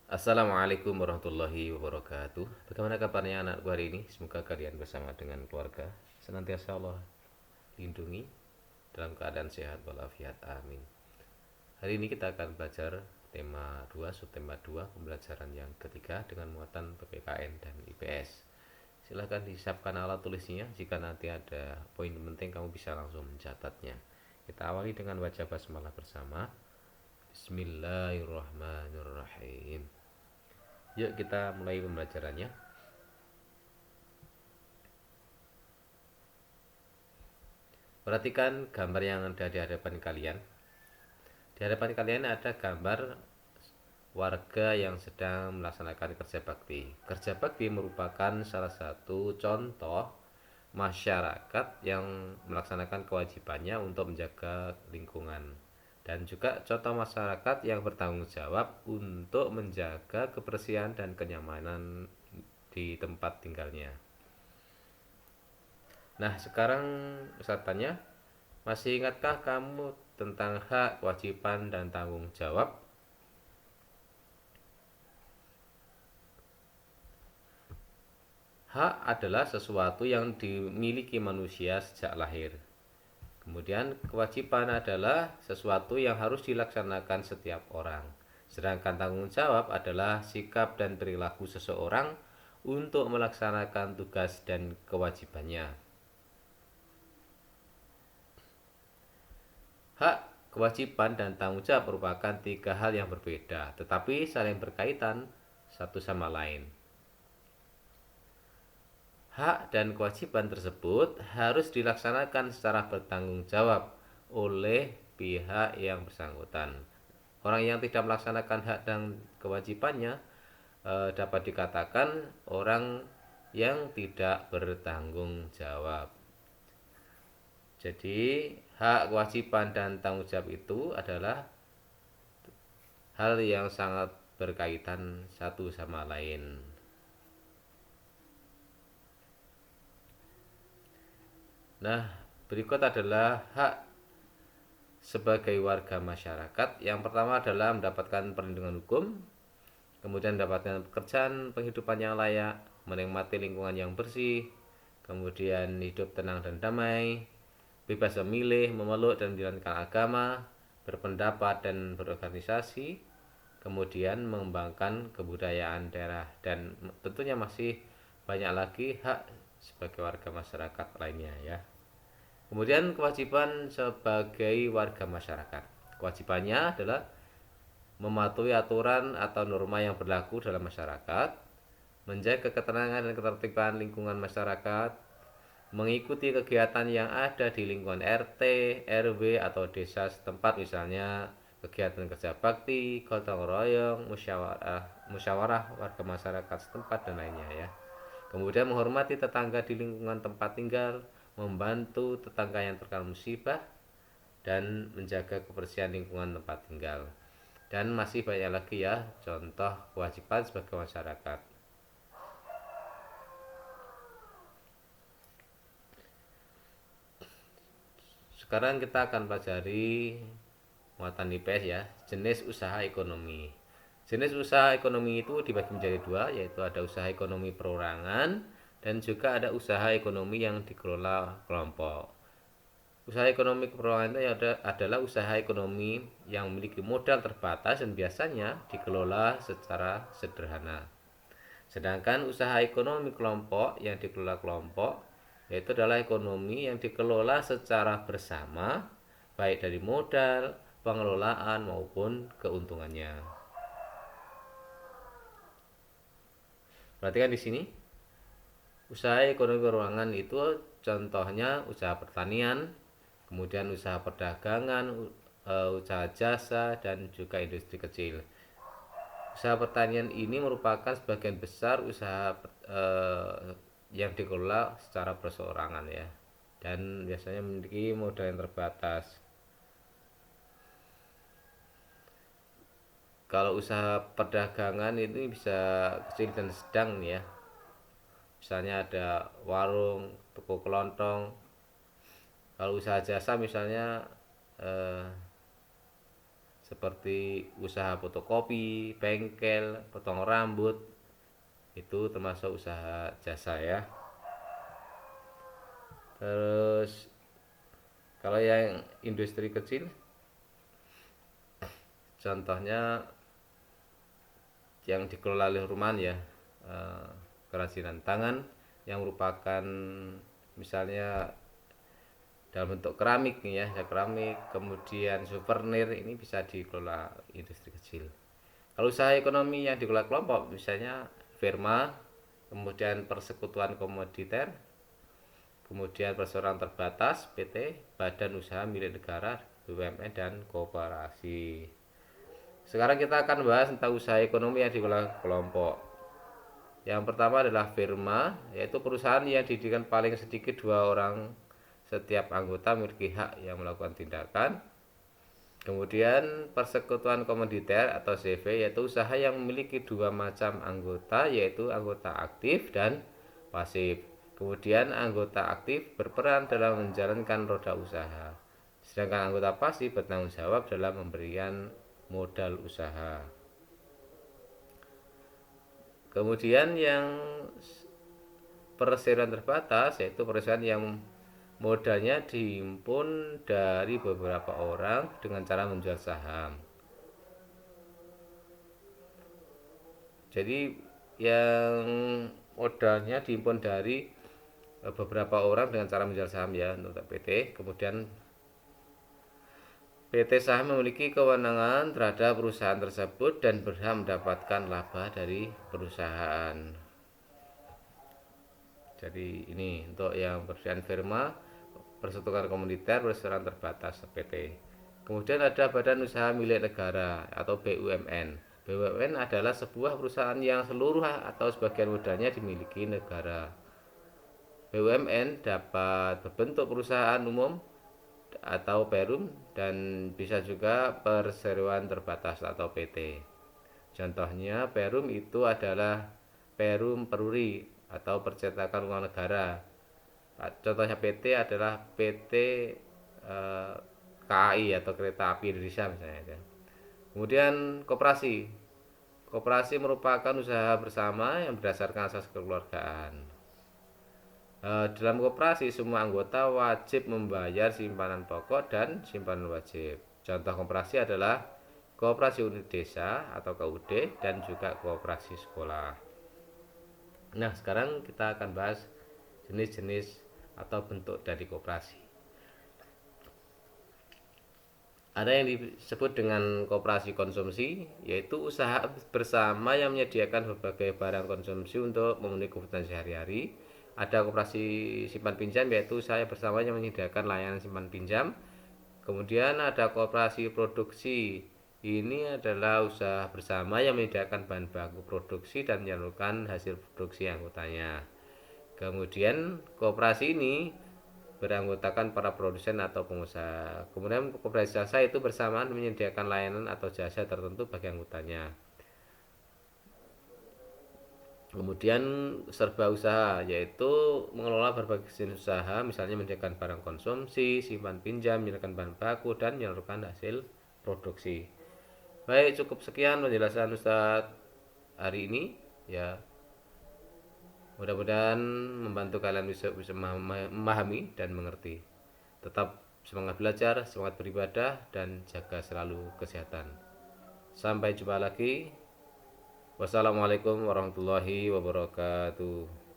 Assalamualaikum warahmatullahi wabarakatuh. Bagaimana kabarnya anakku hari ini? Semoga kalian bersama dengan keluarga senantiasa Allah lindungi dalam keadaan sehat walafiat. Amin. Hari ini kita akan belajar tema 2, subtema 2, pembelajaran yang ketiga dengan muatan PPKN dan IPS. Silahkan disiapkan alat tulisnya. Jika nanti ada poin penting kamu bisa langsung mencatatnya. Kita awali dengan baca basmalah bersama. Bismillahirrahmanirrahim. Yuk kita mulai pembelajarannya. Perhatikan gambar yang ada di hadapan kalian. Di hadapan kalian ada gambar warga yang sedang melaksanakan kerja bakti. Kerja bakti merupakan salah satu contoh masyarakat yang melaksanakan kewajibannya untuk menjaga lingkungan, dan juga contoh masyarakat yang bertanggung jawab untuk menjaga kebersihan dan kenyamanan di tempat tinggalnya. Nah, sekarang saya tanya, masih ingatkah kamu tentang hak, kewajiban, dan tanggung jawab? Hak adalah sesuatu yang dimiliki manusia sejak lahir. Kemudian kewajiban adalah sesuatu yang harus dilaksanakan setiap orang. Sedangkan tanggung jawab adalah sikap dan perilaku seseorang untuk melaksanakan tugas dan kewajibannya. Hak, kewajiban, dan tanggung jawab merupakan tiga hal yang berbeda, tetapi saling berkaitan satu sama lain. Hak dan kewajiban tersebut harus dilaksanakan secara bertanggung jawab oleh pihak yang bersangkutan. Orang yang tidak melaksanakan hak dan kewajibannya dapat dikatakan orang yang tidak bertanggung jawab. Jadi, hak, kewajiban, dan tanggung jawab itu adalah hal yang sangat berkaitan satu sama lain. Nah, berikut adalah hak sebagai warga masyarakat. Yang pertama adalah mendapatkan perlindungan hukum, kemudian mendapatkan pekerjaan penghidupan yang layak, menikmati lingkungan yang bersih, kemudian hidup tenang dan damai, bebas memilih, memeluk dan menjalankan agama, berpendapat dan berorganisasi, kemudian mengembangkan kebudayaan daerah, dan tentunya masih banyak lagi hak sebagai warga masyarakat lainnya ya. Kemudian kewajiban sebagai warga masyarakat. Kewajibannya adalah mematuhi aturan atau norma yang berlaku dalam masyarakat, menjaga ketenangan dan ketertiban lingkungan masyarakat, mengikuti kegiatan yang ada di lingkungan RT, RW, atau desa setempat, misalnya kegiatan kerja bakti, gotong royong, musyawarah warga masyarakat setempat, dan lainnya ya. Kemudian menghormati tetangga di lingkungan tempat tinggal, membantu tetangga yang terkena musibah, dan menjaga kebersihan lingkungan tempat tinggal. Dan masih banyak lagi ya contoh kewajiban sebagai masyarakat. Sekarang kita akan pelajari muatan IPS ya, jenis usaha ekonomi. Jenis usaha ekonomi itu dibagi menjadi dua, yaitu ada usaha ekonomi perorangan dan juga ada usaha ekonomi yang dikelola kelompok. Usaha ekonomi perorangan itu adalah usaha ekonomi yang memiliki modal terbatas dan biasanya dikelola secara sederhana. Sedangkan usaha ekonomi kelompok yang dikelola kelompok yaitu adalah ekonomi yang dikelola secara bersama, baik dari modal, pengelolaan maupun keuntungannya. Perhatikan di sini, usaha ekonomi perorangan itu contohnya usaha pertanian, kemudian usaha perdagangan, usaha jasa, dan juga industri kecil. Usaha pertanian ini merupakan sebagian besar usaha yang dikelola secara perseorangan ya, dan biasanya memiliki modal yang terbatas. Kalau usaha perdagangan ini bisa kecil dan sedang ya, misalnya ada warung, toko kelontong. Kalau usaha jasa misalnya seperti usaha fotokopi, bengkel, potong rambut, itu termasuk usaha jasa ya. Terus kalau yang industri kecil, contohnya yang dikelola oleh rumahan ya, eh, kerajinan tangan yang merupakan misalnya dalam bentuk keramik nih ya, keramik, kemudian souvenir, ini bisa dikelola industri kecil. Kalau usaha ekonomi yang dikelola kelompok, misalnya firma, kemudian persekutuan komoditer, kemudian perseroan terbatas PT, badan usaha milik negara, BUMN, dan koperasi. Sekarang kita akan bahas tentang usaha ekonomi yang dikelola kelompok. Yang pertama adalah firma, yaitu perusahaan yang didirikan paling sedikit 2 orang setiap anggota memiliki hak yang melakukan tindakan. Kemudian persekutuan komoditer atau CV, yaitu usaha yang memiliki 2 macam anggota, yaitu anggota aktif dan pasif. Kemudian anggota aktif berperan dalam menjalankan roda usaha, sedangkan anggota pasif bertanggung jawab dalam memberikan modal usaha. Kemudian yang perseroan terbatas, yaitu perusahaan yang modalnya dihimpun dari beberapa orang dengan cara menjual saham. Jadi yang modalnya dihimpun dari beberapa orang dengan cara menjual saham ya untuk PT. Kemudian PT saham memiliki kewenangan terhadap perusahaan tersebut dan berhak mendapatkan laba dari perusahaan. Jadi ini untuk yang perusahaan firma, persekutuan komoditer, perseroan terbatas PT. Kemudian ada badan usaha milik negara atau BUMN. BUMN adalah sebuah perusahaan yang seluruh atau sebagian modalnya dimiliki negara. BUMN dapat berbentuk perusahaan umum atau perum dan bisa juga perseroan terbatas atau PT. Contohnya perum itu adalah Perum Peruri atau percetakan uang negara. Contohnya PT adalah PT KAI atau Kereta Api Indonesia misalnya. Kemudian koperasi. Koperasi merupakan usaha bersama yang berdasarkan asas kekeluargaan. Dalam koperasi semua anggota wajib membayar simpanan pokok dan simpanan wajib. Contoh koperasi adalah koperasi unit desa atau KUD dan juga koperasi sekolah. Nah, sekarang kita akan bahas jenis-jenis atau bentuk dari koperasi. Ada yang disebut dengan koperasi konsumsi, yaitu usaha bersama yang menyediakan berbagai barang konsumsi untuk memenuhi kebutuhan sehari-hari. Ada koperasi simpan pinjam, yaitu usaha bersama yang menyediakan layanan simpan pinjam. Kemudian ada koperasi produksi. Ini adalah usaha bersama yang menyediakan bahan baku produksi dan menyalurkan hasil produksi anggotanya. Kemudian koperasi ini beranggotakan para produsen atau pengusaha. Kemudian koperasi jasa itu bersamaan menyediakan layanan atau jasa tertentu bagi anggotanya. Kemudian serba usaha, yaitu mengelola berbagai jenis usaha, misalnya menyediakan barang konsumsi, simpan pinjam, menyediakan bahan baku, dan menyalurkan hasil produksi. Baik, cukup sekian penjelasan Ustadz hari ini ya. Mudah-mudahan membantu kalian bisa memahami dan mengerti. Tetap semangat belajar, semangat beribadah, dan jaga selalu kesehatan. Sampai jumpa lagi. Wassalamualaikum warahmatullahi wabarakatuh.